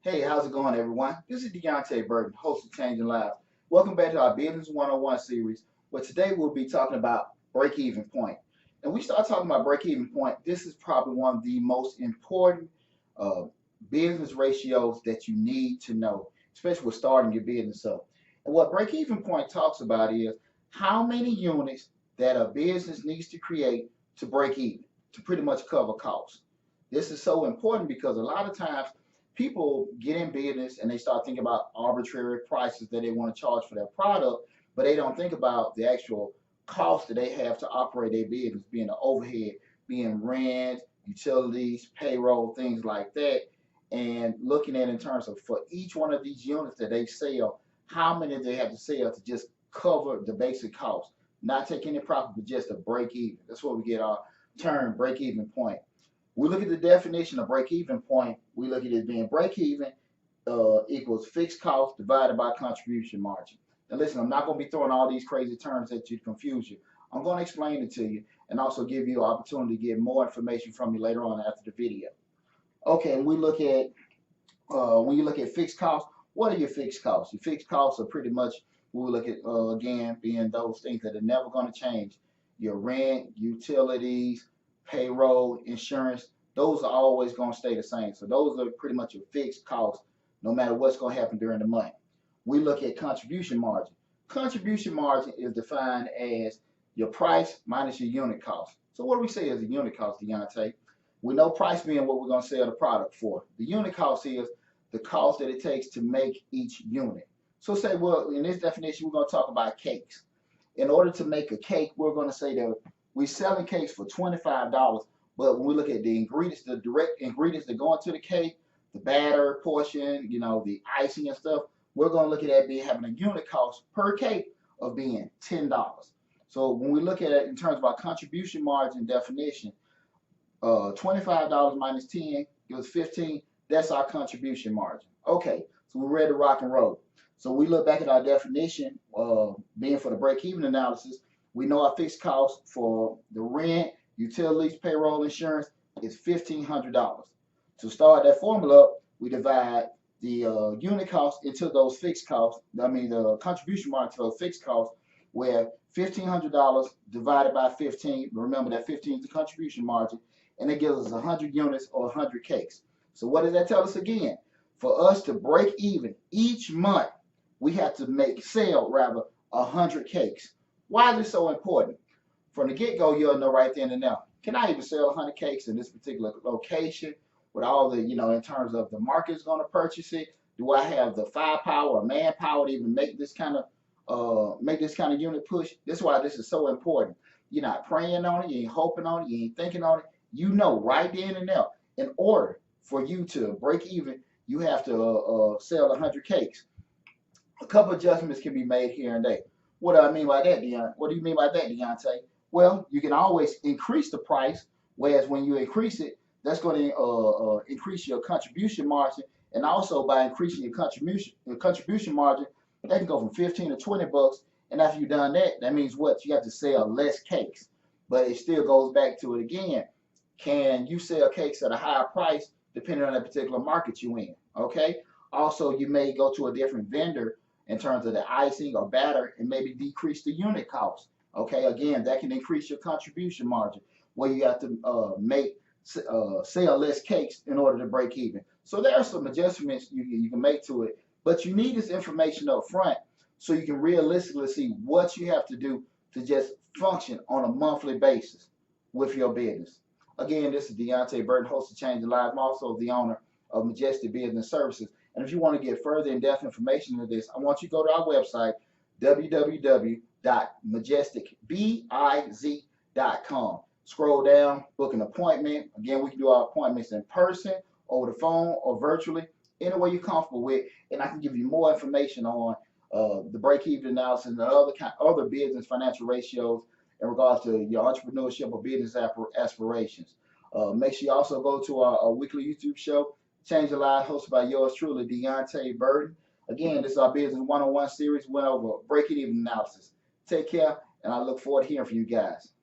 Hey, how's it going, everyone? This is Deonte Burden, host of Changing Lives. Welcome back to our Business 101 series, where today we'll be talking about break-even point. And we start talking about break-even point. This is probably one of the most important uh, business ratios that you need to know, especially with starting your business up. And what break-even point talks about is how many units that a business needs to create to break even, to pretty much cover costs. This is so important because a lot of times people get in business and they start thinking about arbitrary prices that they want to charge for their product, but they don't think about the actual cost that they have to operate their business, being the overhead, being rent, utilities, payroll, things like that, and looking at in terms of for each one of these units that they sell, how many they have to sell to just cover the basic cost, not take any profit, but just a break even. That's where we get our term break even point. We look at the definition of break-even point. We look at it being break-even equals fixed cost divided by contribution margin. Now listen, I'm not going to be throwing all these crazy terms at you to confuse you. I'm going to explain it to you and also give you an opportunity to get more information from you later on after the video. Okay, and we look at when you look at fixed costs, what are your fixed costs? Your fixed costs are pretty much, we look at again being those things that are never going to change. Your rent, utilities, payroll, insurance, those are always going to stay the same. So those are pretty much your fixed costs, no matter what's going to happen during the month. We look at contribution margin. Contribution margin is defined as your price minus your unit cost. So what do we say is a unit cost, Deontay? We know price being what we're going to sell the product for. The unit cost is the cost that it takes to make each unit. So say, well, in this definition, we're going to talk about cakes. In order to make a cake, we're going to say that we're selling cakes for $25, but when we look at the ingredients, the direct ingredients that go into the cake, the batter portion, the icing and stuff, we're going to look at that being having a unit cost per cake of being $10. So when we look at it in terms of our contribution margin definition, $25 minus 10 gives 15. That's our contribution margin. Okay, so we're ready to rock and roll. So we look back at our definition, being for the break-even analysis. We know our fixed cost for the rent, utilities, payroll, insurance is $1,500. To start that formula up, we divide the unit cost into those fixed costs. I mean the contribution margin to those fixed costs, where $1,500 divided by 15. Remember that 15 is the contribution margin, and it gives us 100 units or 100 cakes. So what does that tell us again? For us to break even each month, we have to sell 100 cakes. Why is this so important? From the get-go, you'll know right then and now, can I even sell 100 cakes in this particular location with all the, in terms of the market's going to purchase it? Do I have the firepower or manpower to even make this kind of unit push? That's why this is so important. You're not praying on it, you ain't hoping on it, you ain't thinking on it. You know right then and there, in order for you to break even, you have to sell 100 cakes. A couple adjustments can be made here and there. What do I mean by that, Deon? What do you mean by that, Deontay? Well, you can always increase the price, whereas when you increase it, that's going to increase your contribution margin, and also by increasing your contribution margin, that can go from 15 to 20 bucks. And after you've done that, that means what? You have to sell less cakes. But it still goes back to it again. Can you sell cakes at a higher price depending on the particular market you in? Okay. Also, you may go to a different vendor in terms of the icing or batter and maybe decrease the unit cost. Okay, again, that can increase your contribution margin where you have to sell less cakes in order to break even. So there are some adjustments you can make to it, but you need this information up front so you can realistically see what you have to do to just function on a monthly basis with your business. Again, this is Deonte Burden, host of Changing Lives. I'm also the owner of Majestic Business Services. And if you want to get further in-depth information on this, I want you to go to our website, www.majesticbiz.com. Scroll down, book an appointment. Again, we can do our appointments in person, over the phone, or virtually, any way you're comfortable with. And I can give you more information on the break-even analysis and other business financial ratios in regards to your entrepreneurship or business aspirations. Make sure you also go to our weekly YouTube show, Change Your Life, hosted by yours truly, Deonte Burden. Again, this is our Business 101 series. Went over break-even analysis. Take care, and I look forward to hearing from you guys.